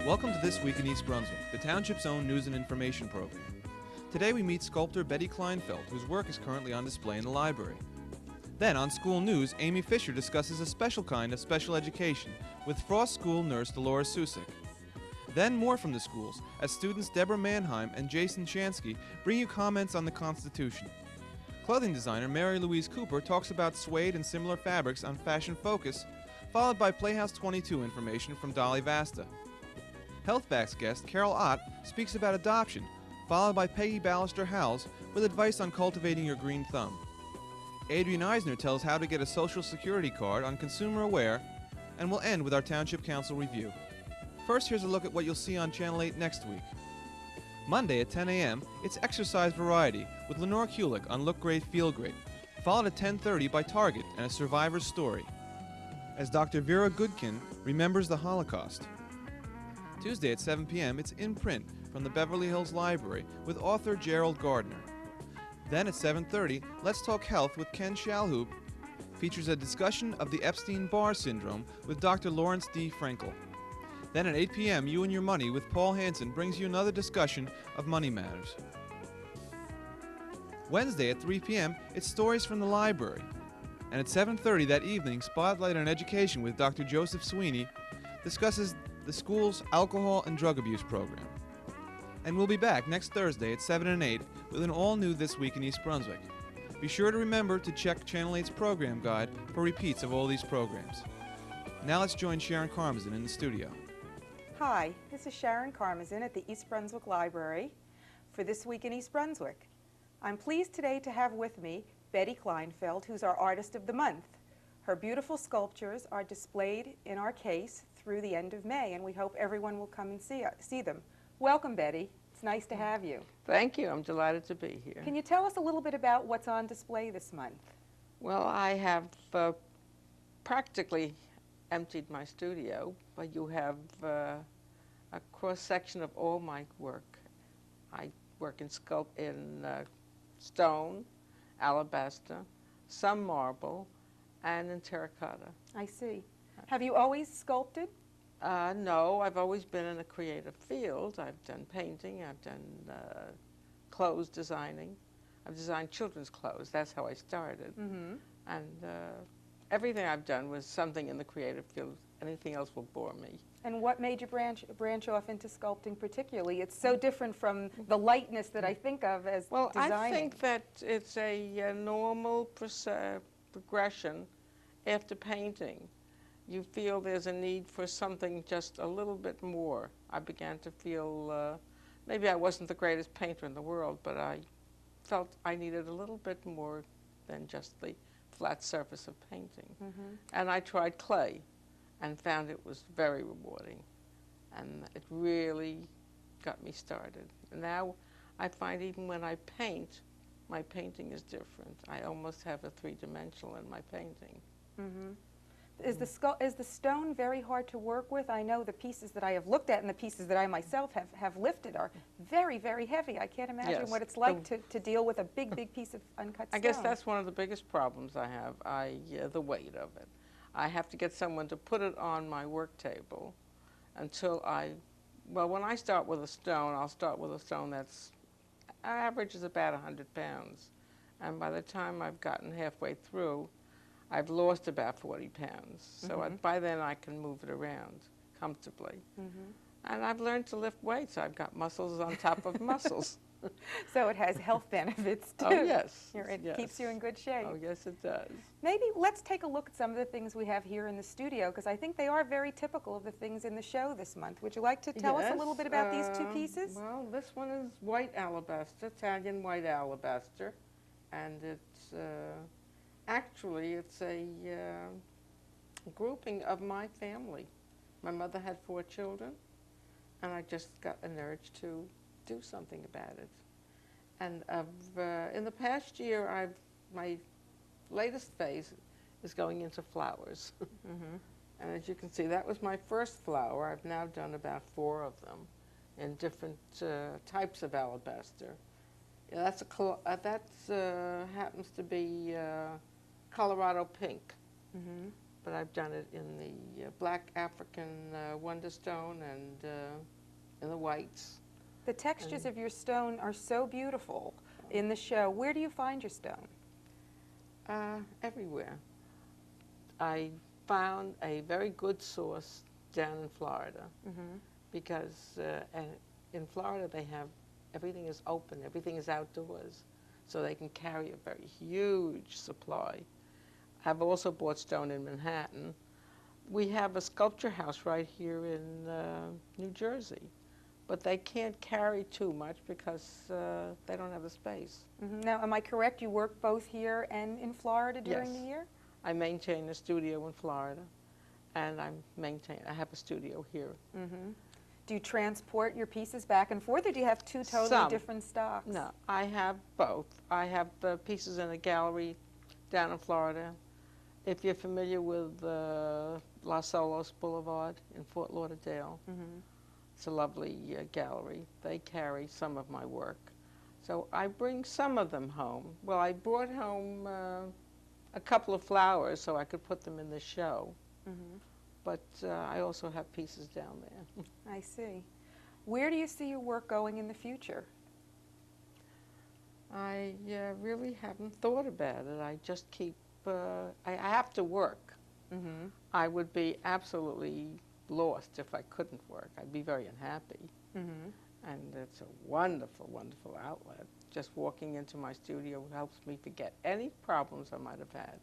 Welcome to This Week in East Brunswick, the township's own news and information program. Today we meet sculptor Betty Kleinfeld, whose work is currently on display in the library. Then on School News, Amy Fisher discusses a special kind of special education with Frost School nurse Dolores Susek. Then more from the schools, as students Deborah Manheim and Jason Shanske bring you comments on the Constitution. Clothing designer Mary Louise Cooper talks about suede and similar fabrics on Fashion Focus, followed by Playhouse 22 information from Dolly Vasta. Healthbacks guest Carol Otte speaks about adoption, followed by Pegi Ballister-Howells with advice on cultivating your green thumb. Adrian Eisner tells how to get a Social Security card on Consumer Aware, and we'll end with our Township Council review. First, here's a look at what you'll see on Channel 8 next week. Monday at 10 a.m., it's Exercise Variety with Lenore Kulik on Look Great, Feel Great, followed at 10:30 by Target and a survivor's story, as Dr. Vera Goodkin remembers the Holocaust. Tuesday at 7 p.m., it's In Print from the Beverly Hills Library with author Gerald Gardner. Then at 7:30, Let's Talk Health with Ken Shalhoub features a discussion of the Epstein-Barr syndrome with Dr. Lawrence D. Frankel. Then at 8 p.m., You and Your Money with Paul Hansen brings you another discussion of money matters. Wednesday at 3 p.m., it's Stories from the Library. And at 7:30 that evening, Spotlight on Education with Dr. Joseph Sweeney discusses the school's alcohol and drug abuse program. And we'll be back next Thursday at 7 and 8 with an all-new This Week in East Brunswick. Be sure to remember to check Channel 8's program guide for repeats of all these programs. Now let's join Sharon Karmazin in the studio. Hi, this is Sharon Karmazin at the East Brunswick Library for This Week in East Brunswick. I'm pleased today to have with me Betty Kleinfeld, who's our Artist of the Month. Her beautiful sculptures are displayed in our case through the end of May, and we hope everyone will come and see them. Welcome, Betty. It's nice to have you. Thank you. I'm delighted to be here. Can you tell us a little bit about what's on display this month? Well, I have practically emptied my studio, but you have a cross-section of all my work. I work in stone, alabaster, some marble, and in terracotta. I see. Have you always sculpted? No, I've always been in a creative field. I've done painting, I've done clothes designing. I've designed children's clothes. That's how I started. Mm-hmm. And everything I've done was something in the creative field. Anything else will bore me. And what made you branch off into sculpting particularly? It's so different from the lightness that I think of as designing. Well, I think that it's a normal progression after painting. You feel there's a need for something just a little bit more. I began to feel, maybe I wasn't the greatest painter in the world, but I felt I needed a little bit more than just the flat surface of painting. Mm-hmm. And I tried clay and found it was very rewarding. And it really got me started. And now I find even when I paint, my painting is different. I almost have a three-dimensional in my painting. Mm-hmm. Is the stone very hard to work with? I know the pieces that I have looked at and the pieces that I myself have lifted are very, very heavy. I can't imagine what it's like to deal with a big, big piece of uncut stone. I guess that's one of the biggest problems I have, the weight of it. I have to get someone to put it on my work table until when I start with a stone, I'll start with a stone that's average is about 100 pounds. And by the time I've gotten halfway through, I've lost about 40 pounds. So by then I can move it around comfortably. Mm-hmm. And I've learned to lift weights. I've got muscles on top of muscles. So it has health benefits too. Oh, yes. It keeps you in good shape. Oh, yes, it does. Maybe let's take a look at some of the things we have here in the studio, because I think they are very typical of the things in the show this month. Would you like to tell us a little bit about these two pieces? Well, this one is white alabaster, Italian white alabaster. And it's actually, it's a grouping of my family. My mother had 4 children, and I just got an urge to do something about it. And in the past year, my latest phase is going into flowers. Mm-hmm. And as you can see, that was my first flower. I've now done about 4 of them in different types of alabaster. Yeah, that happens to be Colorado pink. Mm-hmm. but I've done it in the black African wonderstone and in the whites. The textures of your stone are so beautiful in the show. Where do you find your stone? Everywhere. I found a very good source down in Florida because in Florida they have, everything is open, everything is outdoors, so they can carry a very huge supply. I've also bought stone in Manhattan. We have a sculpture house right here in New Jersey, but they can't carry too much because they don't have the space. Now, am I correct? You work both here and in Florida during Yes. the year? I maintain a studio in Florida, and I have a studio here. Do you transport your pieces back and forth, or do you have two totally Some. different stocks? No, I have both. I have pieces in a gallery down in Florida. If you're familiar with Los Solos Boulevard in Fort Lauderdale, it's a lovely gallery. They carry some of my work. So I bring some of them home. Well, I brought home a couple of flowers so I could put them in the show. But I also have pieces down there. I see. Where do you see your work going in the future? I really haven't thought about it. I just keep, I have to work. I would be absolutely lost if I couldn't work. I'd be very unhappy. And it's a wonderful, wonderful outlet. Just walking into my studio helps me forget any problems I might have had.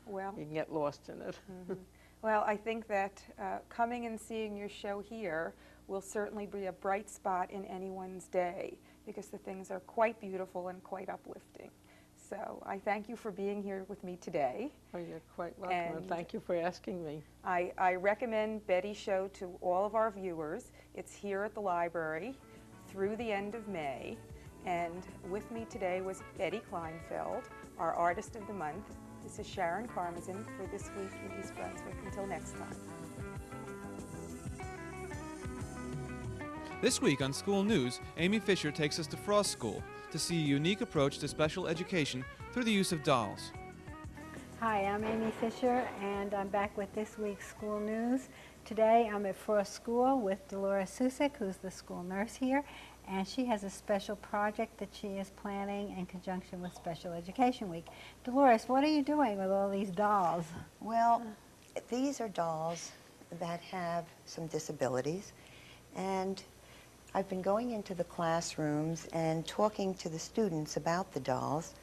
Well, You can get lost in it. well, I think that coming and seeing your show here will certainly be a bright spot in anyone's day, because the things are quite beautiful and quite uplifting. So I thank you for being here with me today. Oh, you're quite welcome, and thank you for asking me. I recommend Betty's show to all of our viewers. It's here at the library through the end of May. And with me today was Betty Kleinfeld, our Artist of the Month. This is Sharon Karmazin for This Week in East Brunswick. Until next time. This week on School News, Amy Fisher takes us to Frost School to see a unique approach to special education through the use of dolls. Hi, I'm Amy Fisher, and I'm back with this week's school news. Today I'm at Frost School with Dolores Susek, who's the school nurse here, and she has a special project that she is planning in conjunction with Special Education Week. Dolores, what are you doing with all these dolls? Well, these are dolls that have some disabilities, and I've been going into the classrooms and talking to the students about the dolls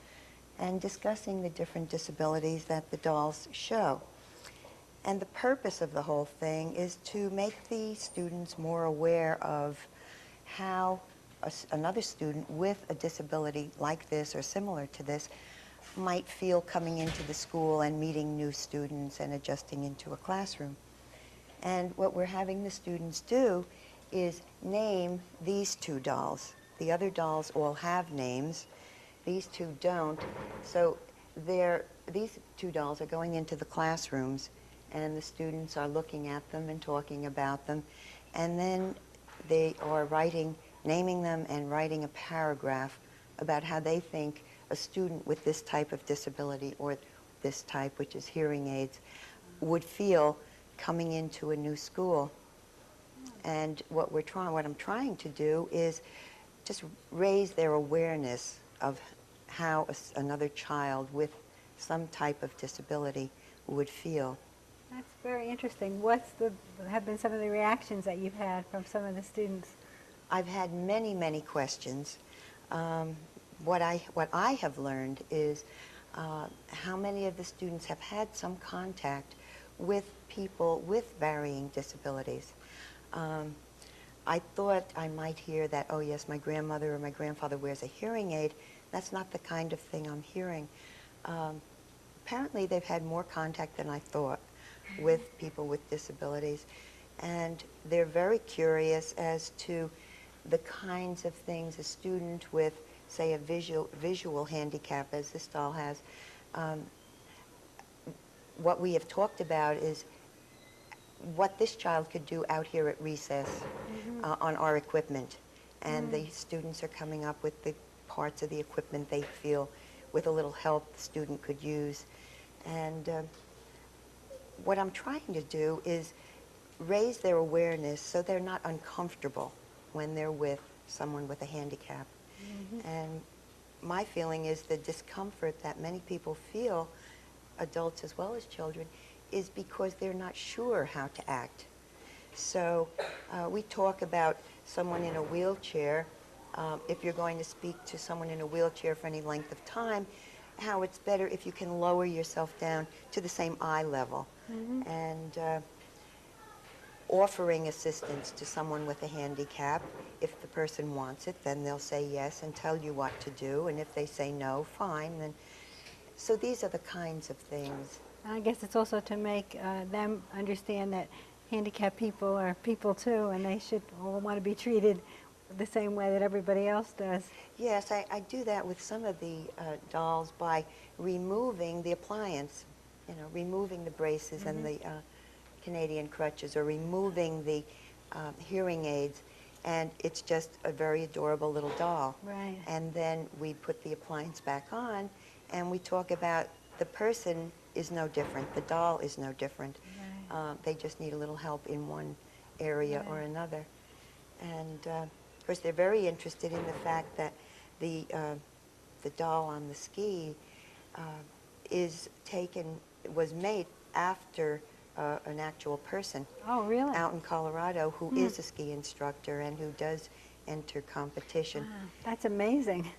and discussing the different disabilities that the dolls show. And the purpose of the whole thing is to make the students more aware of how another student with a disability like this or similar to this might feel coming into the school and meeting new students and adjusting into a classroom. And what we're having the students do is name these two dolls. The other dolls all have names. These two don't. So these two dolls are going into the classrooms, and the students are looking at them and talking about them. And then they are naming them and writing a paragraph about how they think a student with this type of disability, or this type, which is hearing aids, would feel coming into a new school. And what I'm trying to do is just raise their awareness of how another child with some type of disability would feel. That's very interesting. Have been some of the reactions that you've had from some of the students? I've had many, many questions. What I have learned is how many of the students have had some contact with people with varying disabilities. I thought I might hear that, oh yes, my grandmother or my grandfather wears a hearing aid. That's not the kind of thing I'm hearing. Apparently they've had more contact than I thought with people with disabilities. And they're very curious as to the kinds of things a student with, say, a visual handicap, as this doll has. What we have talked about is what this child could do out here at recess on our equipment. And the students are coming up with the parts of the equipment they feel with a little help the student could use. And what I'm trying to do is raise their awareness so they're not uncomfortable when they're with someone with a handicap. And my feeling is the discomfort that many people feel, adults as well as children, is because they're not sure how to act. So we talk about someone in a wheelchair. If you're going to speak to someone in a wheelchair for any length of time, how it's better if you can lower yourself down to the same eye level. And offering assistance to someone with a handicap. If the person wants it, then they'll say yes and tell you what to do. And if they say no, fine. Then, so these are the kinds of things. I guess it's also to make them understand that handicapped people are people too, and they should all want to be treated the same way that everybody else does. Yes, I do that with some of the dolls by removing the appliance, you know, removing the braces and the Canadian crutches, or removing the hearing aids, and it's just a very adorable little doll. Right. And then we put the appliance back on, and we talk about the person is no different, the doll is no different. Right. They just need a little help in one area or another. And of course, they're very interested in the fact that the doll on the ski was made after an actual person. Oh, really? Out in Colorado, who is a ski instructor and who does enter competition. Wow, that's amazing.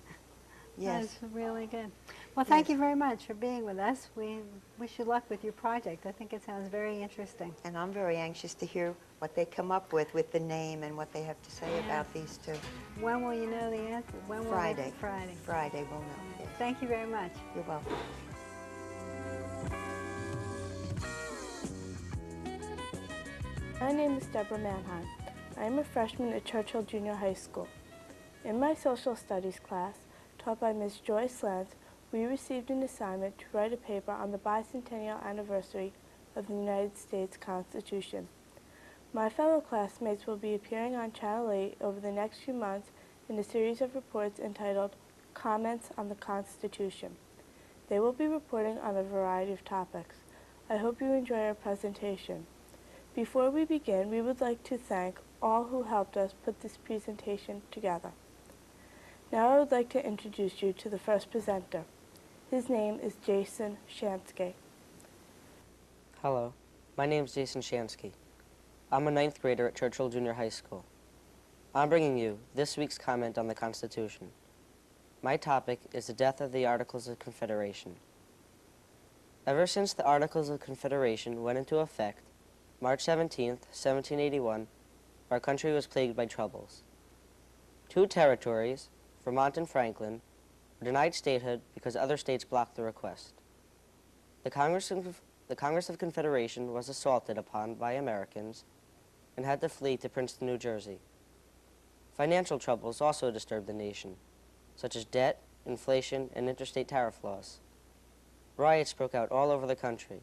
Yes. That's really good. Well, thank you very much for being with us. We wish you luck with your project. I think it sounds very interesting. And I'm very anxious to hear what they come up with the name and what they have to say about these two. When will you know the answer? When will Friday. Friday. Friday, we'll know. Yes. Thank you very much. You're welcome. My name is Deborah Manheim. I am a freshman at Churchill Junior High School. In my social studies class, taught by Ms. Joyce Lentz, we received an assignment to write a paper on the bicentennial anniversary of the United States Constitution. My fellow classmates will be appearing on Channel 8 over the next few months in a series of reports entitled Comments on the Constitution. They will be reporting on a variety of topics. I hope you enjoy our presentation. Before we begin, we would like to thank all who helped us put this presentation together. Now I would like to introduce you to the first presenter. His name is Jason Shanske. Hello, my name is Jason Shanske. I'm a 9th grader at Churchill Junior High School. I'm bringing you this week's comment on the Constitution. My topic is the death of the Articles of Confederation. Ever since the Articles of Confederation went into effect, March 17th, 1781, our country was plagued by troubles. 2 territories, Vermont and Franklin, were denied statehood because other states blocked the request. The Congress of Confederation was assaulted upon by Americans and had to flee to Princeton, New Jersey. Financial troubles also disturbed the nation, such as debt, inflation, and interstate tariff laws. Riots broke out all over the country.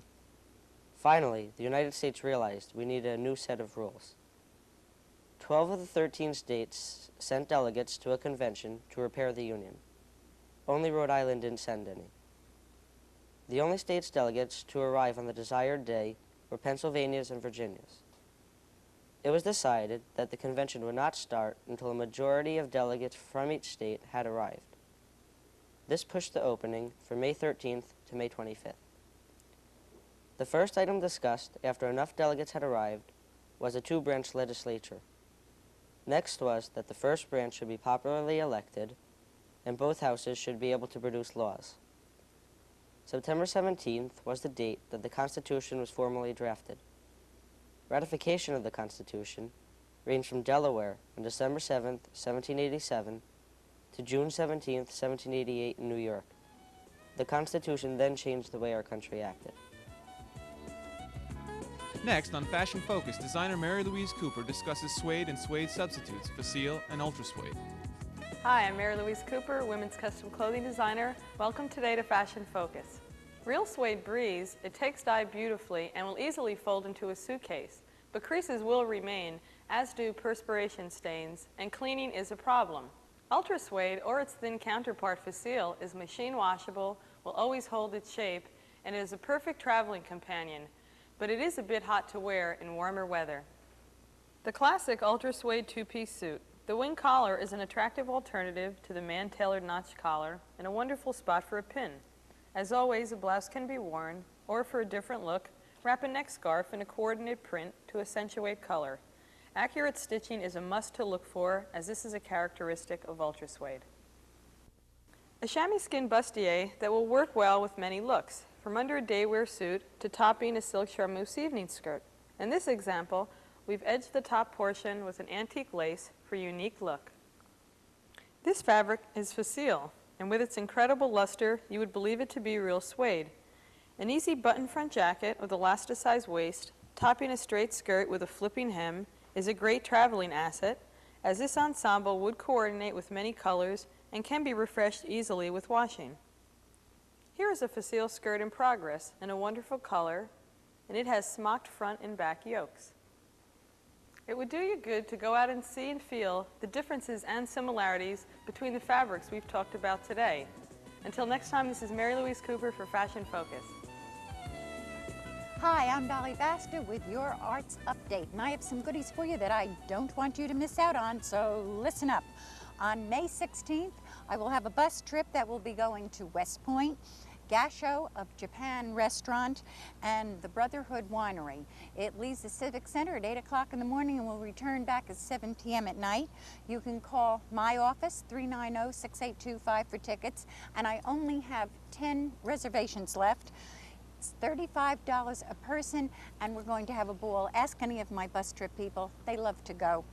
Finally, the United States realized we needed a new set of rules. 12 of the 13 states sent delegates to a convention to repair the Union. Only Rhode Island didn't send any. The only states' delegates to arrive on the desired day were Pennsylvania's and Virginia's. It was decided that the convention would not start until a majority of delegates from each state had arrived. This pushed the opening from May 13th to May 25th. The first item discussed after enough delegates had arrived was a 2-branch legislature. Next was that the first branch should be popularly elected and both houses should be able to produce laws. September 17th was the date that the Constitution was formally drafted. Ratification of the Constitution ranged from Delaware on December 7th, 1787 to June 17th, 1788 in New York. The Constitution then changed the way our country acted. Next, on Fashion Focus, designer Mary Louise Cooper discusses suede and suede substitutes, facile and ultra suede. Hi, I'm Mary Louise Cooper, women's custom clothing designer. Welcome today to Fashion Focus. Real suede breeze, it takes dye beautifully and will easily fold into a suitcase, but creases will remain, as do perspiration stains, and cleaning is a problem. Ultra suede, or its thin counterpart facile, is machine washable, will always hold its shape, and is a perfect traveling companion. but it is a bit hot to wear in warmer weather. The classic ultra suede two-piece suit. The wing collar is an attractive alternative to the man-tailored notch collar and a wonderful spot for a pin. As always, a blouse can be worn, or for a different look, wrap a neck scarf in a coordinate print to accentuate color. Accurate stitching is a must to look for, as this is a characteristic of ultra suede. A chamois skin bustier that will work well with many looks, from under a day-wear suit to topping a silk charmeuse evening skirt. In this example, we've edged the top portion with an antique lace for a unique look. This fabric is facile, and with its incredible luster, you would believe it to be real suede. An easy button front jacket with elasticized waist, topping a straight skirt with a flipping hem, is a great traveling asset, as this ensemble would coordinate with many colors and can be refreshed easily with washing. Here is a facile skirt in progress in a wonderful color, and it has smocked front and back yokes. It would do you good to go out and see and feel the differences and similarities between the fabrics we've talked about today. Until next time, this is Mary Louise Cooper for Fashion Focus. Hi, I'm Dolly Baxter with your Arts Update, and I have some goodies for you that I don't want you to miss out on, so listen up. On May 16th, I will have a bus trip that will be going to West Point, Gasho of Japan Restaurant, and the Brotherhood Winery. It leaves the Civic Center at 8 o'clock in the morning and will return back at 7 p.m. at night. You can call my office, 390-6825 for tickets, and I only have 10 reservations left. It's $35 a person, and we're going to have a ball. Ask any of my bus trip people. They love to go.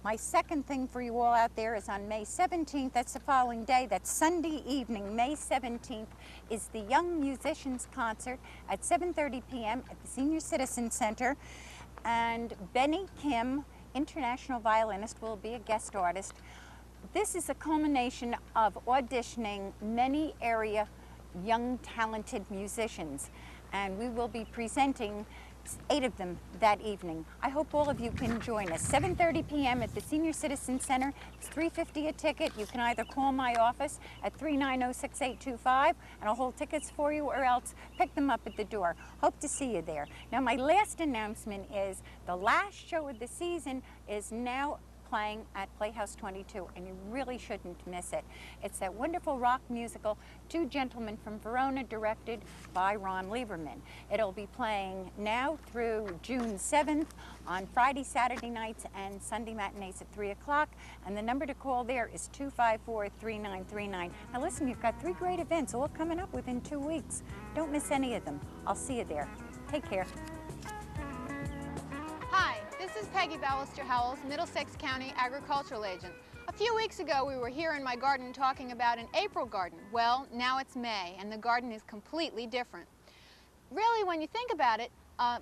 My second thing for you all out there is on May 17th, that's the following day, that's Sunday evening, May 17th, is the Young Musicians Concert at 7:30 p.m. at the Senior Citizen Center. And Benny Kim, international violinist, will be a guest artist. This is a culmination of auditioning many area young talented musicians, and we will be presenting 8 of them that evening. I hope all of you can join us. 7:30 p.m. at the Senior Citizen Center. It's $3.50 a ticket. You can either call my office at 390-6825 and I'll hold tickets for you, or else pick them up at the door. Hope to see you there. Now, my last announcement is the last show of the season is now playing at Playhouse 22, and you really shouldn't miss it. It's that wonderful rock musical, Two Gentlemen from Verona, directed by Ron Lieberman. It'll be playing now through June 7th on Friday, Saturday nights, and Sunday matinees at 3 o'clock, and the number to call there is 254-3939. Now listen, you've got 3 great events all coming up within 2 weeks. Don't miss any of them. I'll see you there. Take care. Hi, this is Pegi Ballister-Howells, Middlesex County Agricultural Agent. A few weeks ago, we were here in my garden talking about an April garden. Well, now it's May, and the garden is completely different. Really, when you think about it,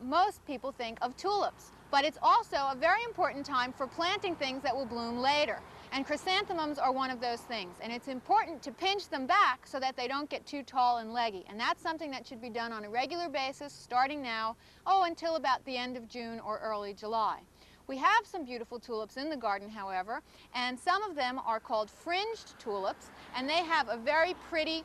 most people think of tulips, but it's also a very important time for planting things that will bloom later. And chrysanthemums are one of those things, and it's important to pinch them back so that they don't get too tall and leggy. And that's something that should be done on a regular basis, starting now, until about the end of June or early July. We have some beautiful tulips in the garden, however, and some of them are called fringed tulips, and they have a very pretty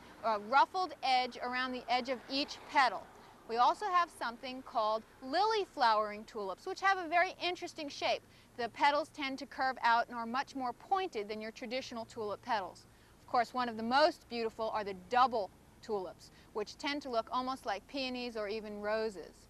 ruffled edge around the edge of each petal. We also have something called lily flowering tulips, which have a very interesting shape. The petals tend to curve out and are much more pointed than your traditional tulip petals. Of course, one of the most beautiful are the double tulips, which tend to look almost like peonies or even roses.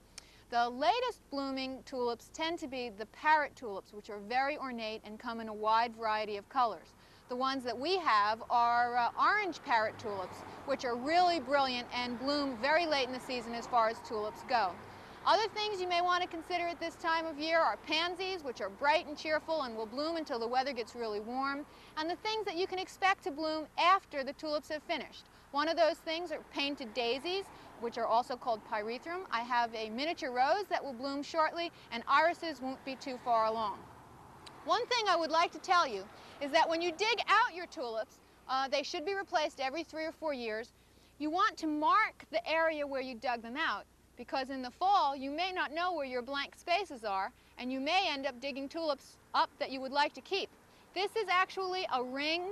The latest blooming tulips tend to be the parrot tulips, which are very ornate and come in a wide variety of colors. The ones that we have are orange parrot tulips, which are really brilliant and bloom very late in the season as far as tulips go. Other things you may want to consider at this time of year are pansies, which are bright and cheerful and will bloom until the weather gets really warm, and the things that you can expect to bloom after the tulips have finished. One of those things are painted daisies, which are also called pyrethrum. I have a miniature rose that will bloom shortly, and irises won't be too far along. One thing I would like to tell you is that when you dig out your tulips, they should be replaced every 3 or 4 years. You want to mark the area where you dug them out, because in the fall you may not know where your blank spaces are, and you may end up digging tulips up that you would like to keep. This is actually a ring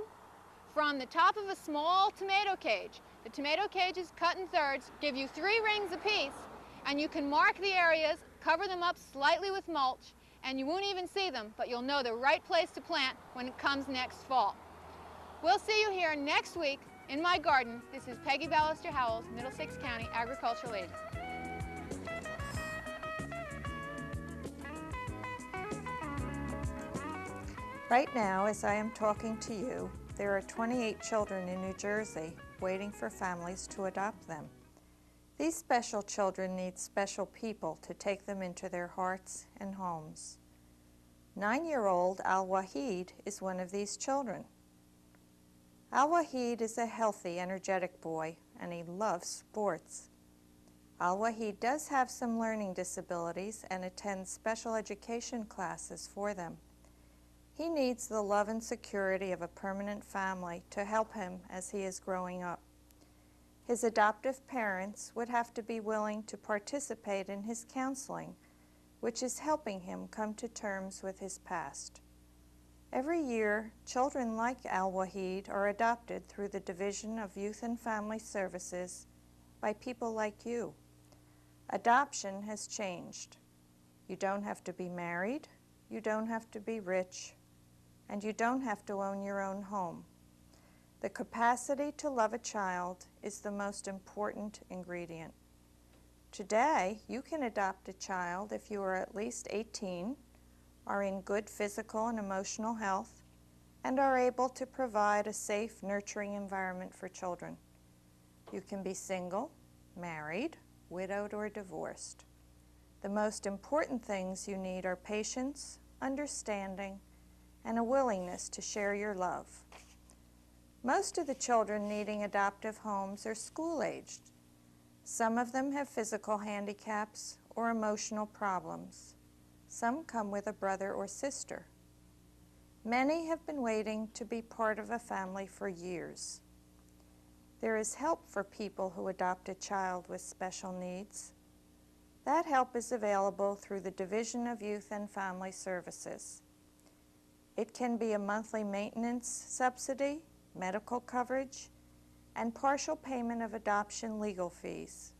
from the top of a small tomato cage. The tomato cages cut in thirds give you 3 rings apiece, And you can mark the areas, cover them up slightly with mulch, and you won't even see them, but you'll know the right place to plant when it comes next fall. We'll see you here next week in my garden. This is Peggy Ballister-Howells, Middlesex County Agricultural Agent. Right now, as I am talking to you, there are 28 children in New Jersey waiting for families to adopt them. These special children need special people to take them into their hearts and homes. 9-year-old Al-Wahid is one of these children. Al-Wahid is a healthy, energetic boy, and he loves sports. Al-Wahid does have some learning disabilities and attends special education classes for them. He needs the love and security of a permanent family to help him as he is growing up. His adoptive parents would have to be willing to participate in his counseling, which is helping him come to terms with his past. Every year, children like Al-Wahid are adopted through the Division of Youth and Family Services by people like you. Adoption has changed. You don't have to be married, you don't have to be rich, and you don't have to own your own home. The capacity to love a child is the most important ingredient. Today, you can adopt a child if you are at least 18, are in good physical and emotional health, and are able to provide a safe, nurturing environment for children. You can be single, married, widowed, or divorced. The most important things you need are patience, understanding, and a willingness to share your love. Most of the children needing adoptive homes are school-aged. Some of them have physical handicaps or emotional problems. Some come with a brother or sister. Many have been waiting to be part of a family for years. There is help for people who adopt a child with special needs. That help is available through the Division of Youth and Family Services. It can be a monthly maintenance subsidy, medical coverage, and partial payment of adoption legal fees.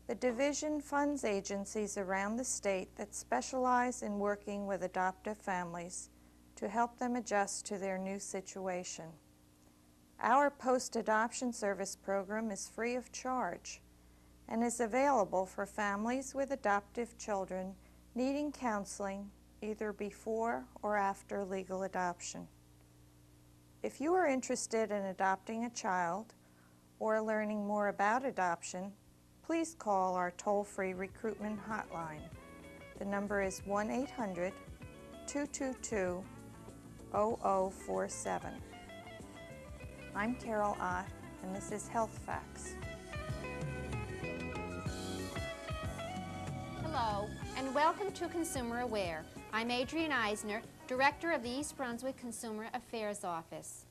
The division funds agencies around the state that specialize in working with adoptive families to help them adjust to their new situation. Our post-adoption service program is free of charge and is available for families with adoptive children needing counseling either before or after legal adoption. If you are interested in adopting a child or learning more about adoption, please call our toll-free recruitment hotline. The number is 1-800-222-0047. I'm Carol Ott, and this is Health Facts. Hello, and welcome to Consumer Aware. I'm Adrienne Eisner, Director of the East Brunswick Consumer Affairs Office.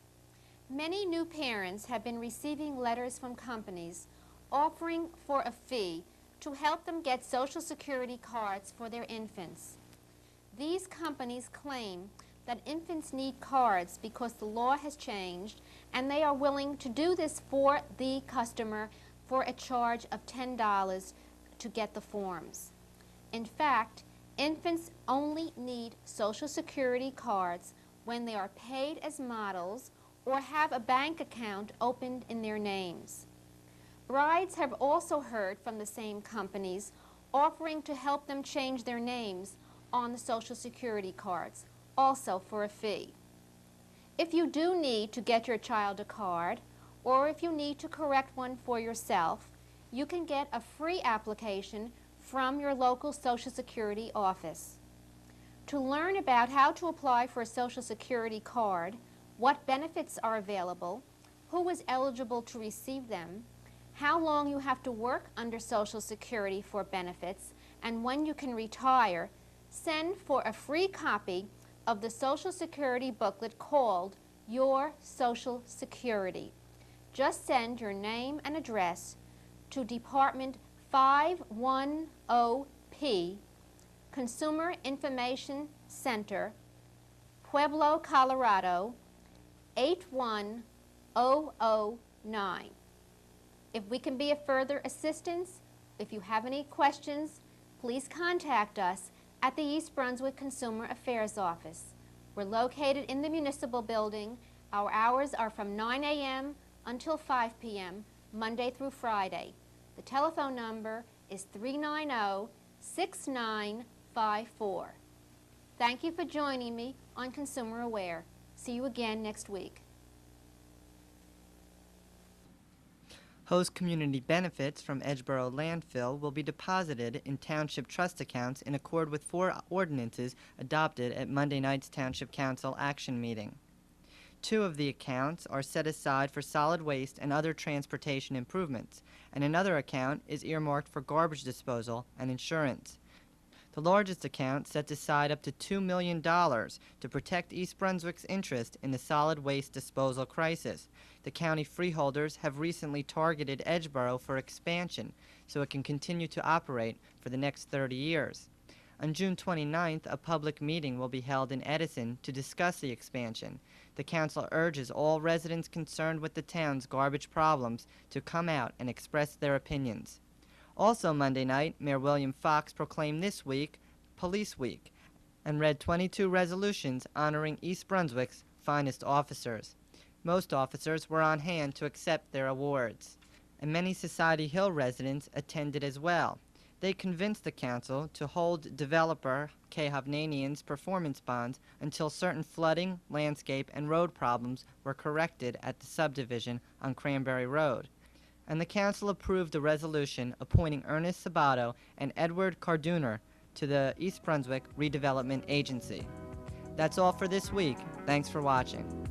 Many new parents have been receiving letters from companies offering for a fee to help them get Social Security cards for their infants. These companies claim that infants need cards because the law has changed, and they are willing to do this for the customer for a charge of $10 to get the forms. In fact, infants only need Social Security cards when they are paid as models or have a bank account opened in their names. Brides have also heard from the same companies offering to help them change their names on the Social Security cards, also for a fee. If you do need to get your child a card, or if you need to correct one for yourself, you can get a free application from your local Social Security office. To learn about how to apply for a Social Security card, what benefits are available, who is eligible to receive them, how long you have to work under Social Security for benefits, and when you can retire, send for a free copy of the Social Security booklet called Your Social Security. Just send your name and address to Department 510P, Consumer Information Center, Pueblo, Colorado, 81009. If we can be of further assistance, If you have any questions, please contact us at the East Brunswick Consumer Affairs Office. We're located in the Municipal Building. Our hours are from 9 a.m. until 5 p.m., Monday through Friday. The telephone number is 390-6954. Thank you for joining me on Consumer Aware. See you again next week. Host community benefits from Edgeboro landfill will be deposited in township trust accounts in accord with 4 ordinances adopted at Monday night's Township Council action meeting. 2 of the accounts are set aside for solid waste and other transportation improvements, and another account is earmarked for garbage disposal and insurance. The largest account sets aside up to $2 million to protect East Brunswick's interest in the solid waste disposal crisis. The county freeholders have recently targeted Edgeboro for expansion so it can continue to operate for the next 30 years. On June 29th, a public meeting will be held in Edison to discuss the expansion. The council urges all residents concerned with the town's garbage problems to come out and express their opinions. Also Monday night, Mayor William Fox proclaimed this week Police Week and read 22 resolutions honoring East Brunswick's finest officers. Most officers were on hand to accept their awards, and many Society Hill residents attended as well. They convinced the council to hold developer K. Hovnanian's performance bonds until certain flooding, landscape, and road problems were corrected at the subdivision on Cranberry Road. And the council approved a resolution appointing Ernest Sabato and Edward Carduner to the East Brunswick Redevelopment Agency. That's all for this week. Thanks for watching.